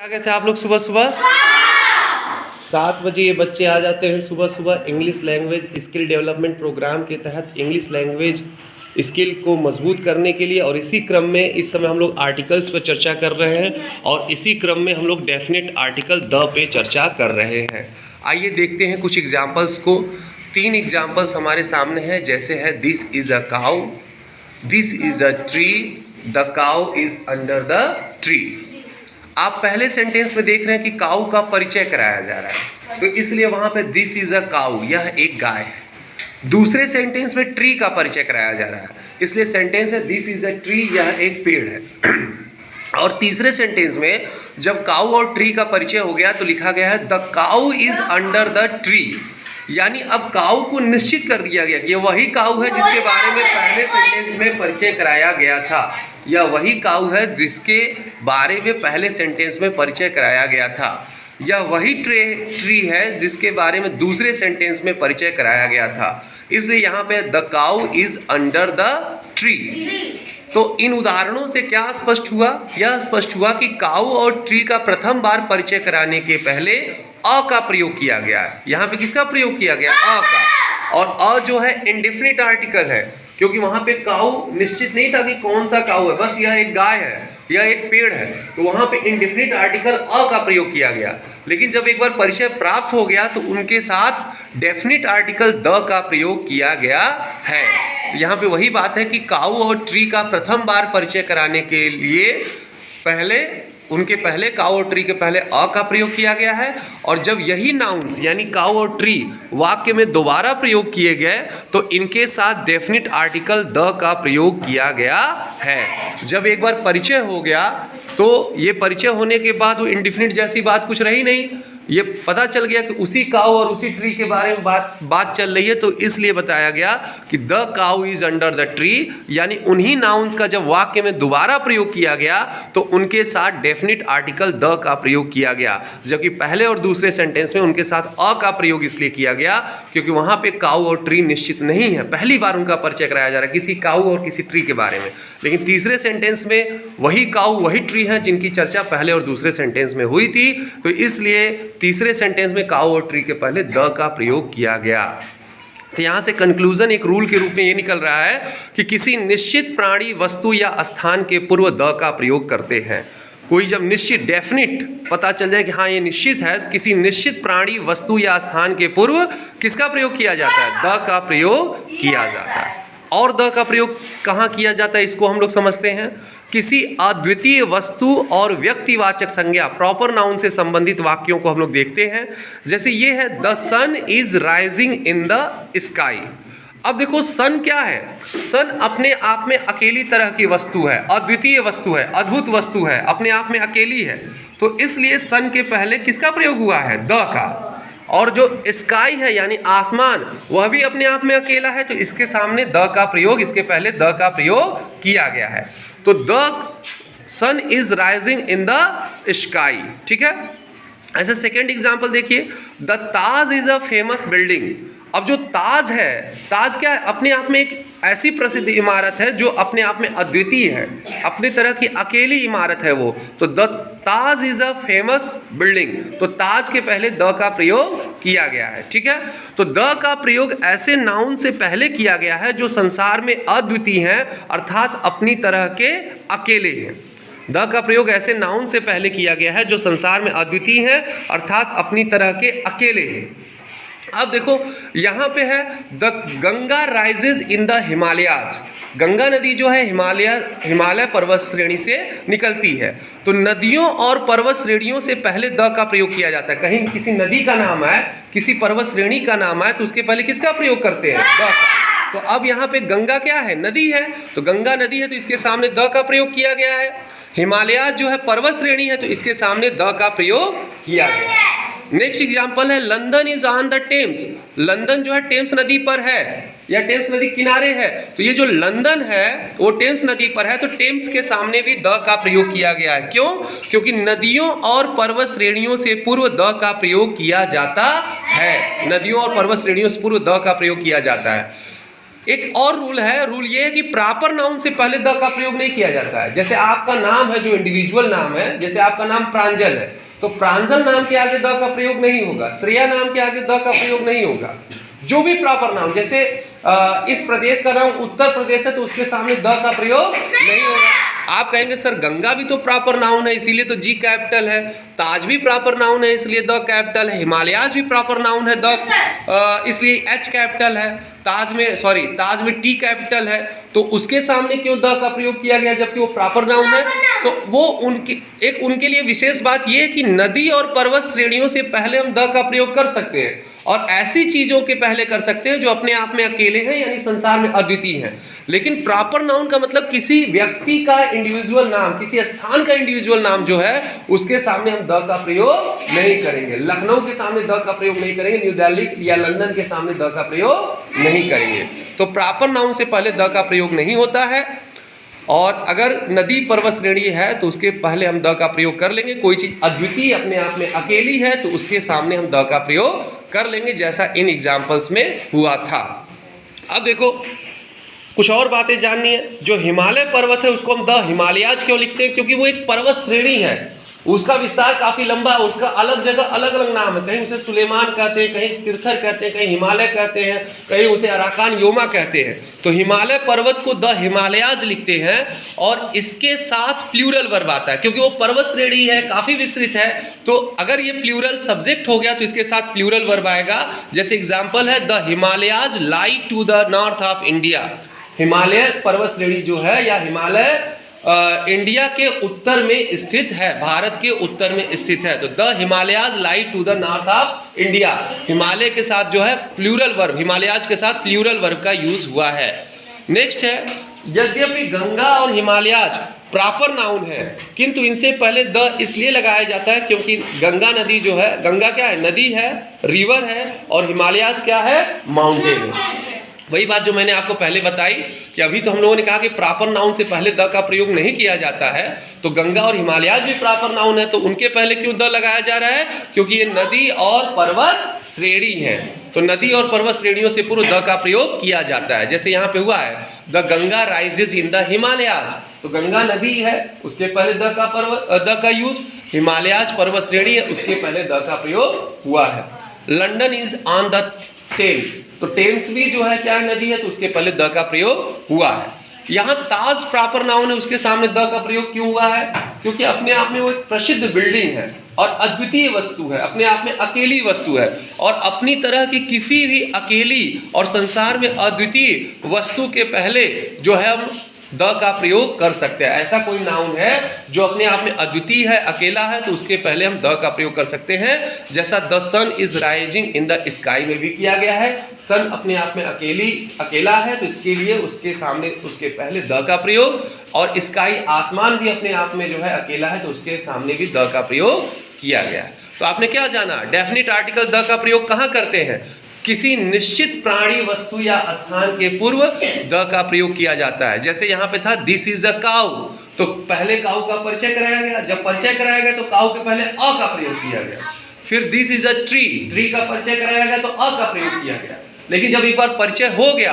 आ गए थे आप लोग सुबह सुबह 7 बजे। ये बच्चे आ जाते हैं सुबह सुबह English language skill development programme के तहत इंग्लिश लैंग्वेज स्किल को मजबूत करने के लिए। और इसी क्रम में इस समय हम लोग आर्टिकल्स पर चर्चा कर रहे हैं और इसी क्रम में हम लोग डेफिनेट आर्टिकल द पे चर्चा कर रहे हैं। आइए देखते हैं कुछ एग्जाम्पल्स को। 3 एग्जाम्पल्स हमारे सामने हैं, जैसे है this is a cow, this is a tree, the cow is under the tree. आप पहले सेंटेंस में देख रहे हैं कि काऊ का परिचय कराया जा रहा है, तो इसलिए वहां पे दिस इज अ काऊ, यह एक गाय है। दूसरे सेंटेंस में ट्री का परिचय कराया जा रहा है, इसलिए सेंटेंस है दिस इज अ ट्री, यह एक पेड़ है। और तीसरे सेंटेंस में जब काऊ और ट्री का परिचय हो गया तो लिखा गया है the cow is under the tree, यानी अब काऊ को निश्चित कर दिया गया कि यह वही काऊ है जिसके बारे में पहले सेंटेंस में परिचय कराया गया था। यह वही काऊ है जिसके बारे में पहले सेंटेंस में परिचय कराया गया था। यह वही ट्री है जिसके बारे में दूसरे सेंटेंस में परिचय कराया गया था। इसलिए यहाँ पे the cow is under the tree. तो इन उदाहरणों से क्या स्पष्ट हुआ? यह स्पष्ट हुआ कि काऊ और ट्री का प्रथम बार परिचय कराने के पहले अ का प्रयोग किया गया है। यहाँ पे किसका प्रयोग किया गया? अ का। और अ जो है इंडेफिनिट आर्टिकल है, क्योंकि वहां पे काऊ निश्चित नहीं था कि कौन सा काऊ है, बस यह एक गाय है, यह एक पेड़ है, तो वहां पे इंडेफिनिट आर्टिकल अ का प्रयोग किया गया। लेकिन जब एक बार परिचय प्राप्त हो गया तो उनके साथ डेफिनिट आर्टिकल द का प्रयोग किया गया है। तो यहाँ पे वही बात है कि काऊ और ट्री का प्रथम बार परिचय कराने के लिए उनके पहले काऊ और ट्री के पहले अ का प्रयोग किया गया है। और जब यही नाउन्स यानी काऊ और ट्री वाक्य में दोबारा प्रयोग किए गए तो इनके साथ डेफिनिट आर्टिकल द का प्रयोग किया गया है। जब एक बार परिचय हो गया तो ये परिचय होने के बाद वो इंडेफिनिट जैसी बात कुछ रही नहीं, ये पता चल गया कि उसी काऊ और उसी ट्री के बारे में बात चल रही है, तो इसलिए बताया गया कि the cow is under the tree, यानी उन्हीं नाउन्स का जब वाक्य में दोबारा प्रयोग किया गया तो उनके साथ डेफिनिट आर्टिकल द का प्रयोग किया गया। जबकि पहले और दूसरे सेंटेंस में उनके साथ अ का प्रयोग इसलिए किया गया क्योंकि वहां पे काऊ और ट्री निश्चित नहीं है, पहली बार उनका परिचय कराया जा रहा है किसी काऊ और किसी ट्री के बारे में। लेकिन तीसरे सेंटेंस में वही काऊ वही ट्री है जिनकी चर्चा पहले और दूसरे सेंटेंस में हुई थी, तो इसलिए तीसरे सेंटेंस में काऊ और ट्री के पहले द का प्रयोग किया गया। तो यहाँ से कंक्लूजन एक रूल के रूप में ये निकल रहा है कि किसी निश्चित प्राणी, वस्तु या स्थान के पूर्व द का प्रयोग करते हैं। कोई जब निश्चित डेफिनिट पता चल जाए कि हाँ ये निश्चित है, तो किसी निश्चित प्राणी, वस्तु या स्थान के पूर्व किसका प्रयोग किया जाता है? द का प्रयोग किया जाता है। और द का प्रयोग कहाँ किया जाता है इसको हम लोग समझते हैं। किसी अद्वितीय वस्तु और व्यक्तिवाचक संज्ञा प्रॉपर नाउन से संबंधित वाक्यों को हम लोग देखते हैं। जैसे ये है the sun is rising in the sky. अब देखो सन क्या है? सन अपने आप में अकेली तरह की वस्तु है, अद्वितीय वस्तु है, अद्भुत वस्तु है, अपने आप में अकेली है, तो इसलिए सन के पहले किसका प्रयोग हुआ है? द का। और जो स्काई है यानी आसमान, वह भी अपने आप में अकेला है, तो इसके सामने द का प्रयोग, इसके पहले द का प्रयोग किया गया है। तो the sun is rising in the sky, ठीक है। ऐसे सेकेंड एग्जाम्पल देखिए, the Taj is a famous building. अब जो ताज है, ताज क्या है? अपने आप में एक ऐसी प्रसिद्ध इमारत है जो अपने आप में अद्वितीय है, अपनी तरह की अकेली इमारत है वो। तो the Taj is a famous building, तो ताज के पहले द का प्रयोग किया गया है, ठीक है। तो द का प्रयोग ऐसे नाउन से पहले किया गया है जो संसार में अद्वितीय हैं, अर्थात अपनी तरह के अकेले हैं। द का प्रयोग ऐसे नाउन से पहले किया गया है जो संसार में अद्वितीय हैं, अर्थात अपनी तरह के अकेले हैं। अब देखो यहाँ पे है the Ganga rises in the Himalayas. Ganga नदी जो है हिमालय पर्वत श्रेणी से निकलती है। तो नदियों और पर्वत श्रेणियों से पहले द का प्रयोग किया जाता है। कहीं किसी नदी का नाम है, किसी पर्वत श्रेणी का नाम है, तो उसके पहले किसका प्रयोग करते हैं? द का। तो अब यहाँ पे गंगा क्या है? नदी है, तो गंगा नदी है तो इसके सामने द का प्रयोग किया गया है। हिमालय जो है पर्वत श्रेणी है, तो इसके सामने द का प्रयोग किया गया है। नेक्स्ट एग्जाम्पल है London is on the Thames. London जो है टेम्स नदी पर है या टेम्स नदी किनारे है, तो ये जो लंदन है वो टेम्स नदी पर है, तो टेम्स के सामने भी द का प्रयोग किया गया है। क्यों? क्योंकि नदियों और पर्वत श्रेणियों से पूर्व द का प्रयोग किया जाता है। नदियों और पर्वत श्रेणियों से पूर्व द का प्रयोग किया जाता है। एक और रूल है, रूल ये है कि प्रॉपर नाउन से पहले द का प्रयोग नहीं किया जाता है। जैसे आपका नाम है, जो इंडिविजुअल नाम है, जैसे आपका नाम प्रांजल है, तो प्रांजल नाम के आगे द का प्रयोग नहीं होगा, श्रेया नाम के आगे द का प्रयोग नहीं होगा। जो भी प्रॉपर नाउन, जैसे इस प्रदेश का नाम उत्तर प्रदेश है तो उसके सामने द का प्रयोग नहीं होगा। आप कहेंगे सर गंगा भी तो प्रॉपर नाउन है इसीलिए तो जी कैपिटल है, ताज भी प्रॉपर नाउन है इसलिए द कैपिटल है, हिमालयाज भी प्रॉपर नाउन है द इसलिए एच कैपिटल है, ताज में टी कैपिटल है, तो उसके सामने क्यों द का प्रयोग किया गया जबकि वो प्रॉपर नाउन है। तो वो उनके लिए विशेष बात ये है कि नदी और पर्वत श्रेणियों से पहले हम द का प्रयोग कर सकते हैं और ऐसी चीजों के पहले कर सकते हैं जो अपने आप में अकेले हैं, यानी संसार में अद्वितीय हैं। लेकिन प्रॉपर नाउन का मतलब किसी व्यक्ति का इंडिविजुअल नाम, किसी स्थान का इंडिविजुअल नाम जो है उसके सामने हम द का प्रयोग नहीं करेंगे। लखनऊ के सामने द का प्रयोग नहीं करेंगे, न्यू दिल्ली या लंदन के सामने द का प्रयोग नहीं करेंगे। तो प्रॉपर नाउन से पहले द का प्रयोग नहीं होता है। और अगर नदी पर्वत श्रेणी है तो उसके पहले हम द का प्रयोग कर लेंगे। कोई चीज अद्वितीय अपने आप में अकेली है तो उसके सामने हम द का प्रयोग कर लेंगे, जैसा इन एग्जाम्पल्स में हुआ था। अब देखो कुछ और बातें जाननी है। जो हिमालय पर्वत है उसको हम द हिमालयाज क्यों लिखते हैं? क्योंकि वो एक पर्वत श्रेणी है, उसका विस्तार काफी लंबा है, उसका अलग जगह अलग अलग नाम है। कहीं उसे सुलेमान कहते हैं, कहीं तीर्थर कहते हैं, कहीं हिमालय कहते हैं, कहीं उसे अराकान योमा कहते हैं। तो हिमालय पर्वत को द हिमालयाज लिखते हैं और इसके साथ प्लूरल वर्ब आता है क्योंकि वो पर्वत श्रेणी है, काफी विस्तृत है। तो अगर ये प्लूरल सब्जेक्ट हो गया तो इसके साथ प्लूरल वर्ब आएगा। जैसे एग्जाम्पल है the Himalayas lie to the north of India. Himalaya पर्वत श्रेणी जो है या हिमालय इंडिया के उत्तर में स्थित है, भारत के उत्तर में स्थित है। तो the Himalayas lie to the north of India, Himalaya के साथ जो है प्लूरल वर्ब, हिमालयाज के साथ प्लूरल वर्ब का यूज हुआ है। नेक्स्ट है, यद्यपि गंगा और हिमालयाज प्रॉपर नाउन है किंतु इनसे पहले द इसलिए लगाया जाता है क्योंकि गंगा नदी जो है, गंगा क्या है? नदी है, रिवर है, और हिमालयाज क्या है? माउंटेन है। वही बात जो मैंने आपको पहले बताई कि अभी तो हम लोगों ने कहा कि प्रॉपर नाउन से पहले द का प्रयोग नहीं किया जाता है, तो गंगा और हिमालयाज भी प्रॉपर नाउन है तो उनके पहले क्यों द लगाया जा रहा है? क्योंकि ये नदी और पर्वत श्रेणी है, तो नदी और पर्वत श्रेणियों से पूर्व द का प्रयोग किया जाता है। जैसे यहाँ पे हुआ है the Ganga rises in the Himalayas, तो गंगा नदी है उसके पहले द का यूज, हिमालयाज पर्वत श्रेणी है उसके पहले द का प्रयोग हुआ है। London is on the Thames, तो टेम्स भी जो है क्या है? नदी है, तो उसके पहले द का प्रयोग हुआ है। यहाँ ताज प्रॉपर नाउन है, उसके सामने द का प्रयोग क्यों हुआ है? क्योंकि अपने आप में वो एक प्रसिद्ध बिल्डिंग है और अद्वितीय वस्तु है, अपने आप में अकेली वस्तु है, और अपनी तरह की किसी भी अकेली और संसार में अद्वितीय वस्तु के पहले जो है हम द का प्रयोग कर सकते हैं। ऐसा कोई नाउन है जो अपने आप में अद्वितीय है, अकेला है, तो उसके पहले हम द का प्रयोग कर सकते हैं। जैसा the sun is rising in the sky में भी किया गया है, सन अपने आप में अकेला है तो इसके लिए उसके सामने उसके पहले द का प्रयोग, और स्काई आसमान भी अपने आप में जो है अकेला है तो उसके सामने भी द का प्रयोग किया गया है। तो आपने क्या जाना? डेफिनिट आर्टिकल द का प्रयोग कहाँ करते हैं? किसी निश्चित प्राणी, वस्तु या स्थान के पूर्व द का प्रयोग किया जाता है। जैसे यहाँ पे था दिस इज अ काउ, तो पहले काउ का परिचय कराया गया, जब परिचय कराया गया तो काउ के पहले अ का प्रयोग किया गया। फिर this is a tree, tree का परिचय कराया गया तो अ का प्रयोग किया गया। लेकिन जब एक बार परिचय हो गया,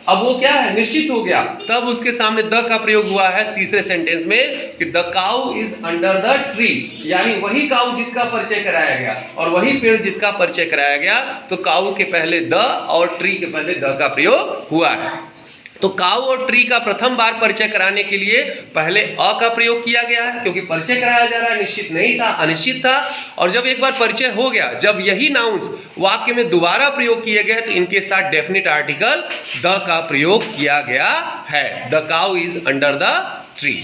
अब वो क्या है? निश्चित हो गया, तब उसके सामने द का प्रयोग हुआ है तीसरे सेंटेंस में कि the cow is under the tree, यानी वही काउ जिसका परिचय कराया गया और वही पेड़ जिसका परिचय कराया गया, तो काउ के पहले द और ट्री के पहले द का प्रयोग हुआ है। तो काउ और ट्री का प्रथम बार परिचय कराने के लिए पहले अ का प्रयोग किया गया है क्योंकि परिचय कराया जा रहा है, निश्चित नहीं था, अनिश्चित था। और जब एक बार परिचय हो गया, जब यही नाउन्स वाक्य में दोबारा प्रयोग किए गए तो इनके साथ डेफिनिट आर्टिकल द का प्रयोग किया गया है। The cow is under the tree.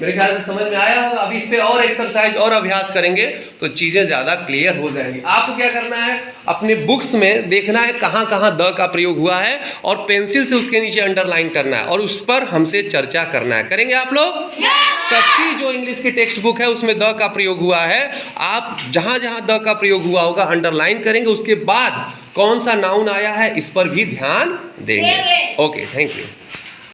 मेरे ख्याल से समझ में आया होगा। अभी इस पे और एक्सरसाइज और अभ्यास करेंगे तो चीजें ज्यादा क्लियर हो जाएंगी। आपको क्या करना है? अपने बुक्स में देखना है कहाँ कहाँ द का प्रयोग हुआ है और पेंसिल से उसके नीचे अंडरलाइन करना है और उस पर हमसे चर्चा करना है। करेंगे आप लोग? सबकी जो इंग्लिश की टेक्स्ट बुक है उसमें द का प्रयोग हुआ है। आप जहां जहां द का प्रयोग हुआ होगा अंडरलाइन करेंगे, उसके बाद कौन सा नाउन आया है इस पर भी ध्यान देंगे। Okay, thank you.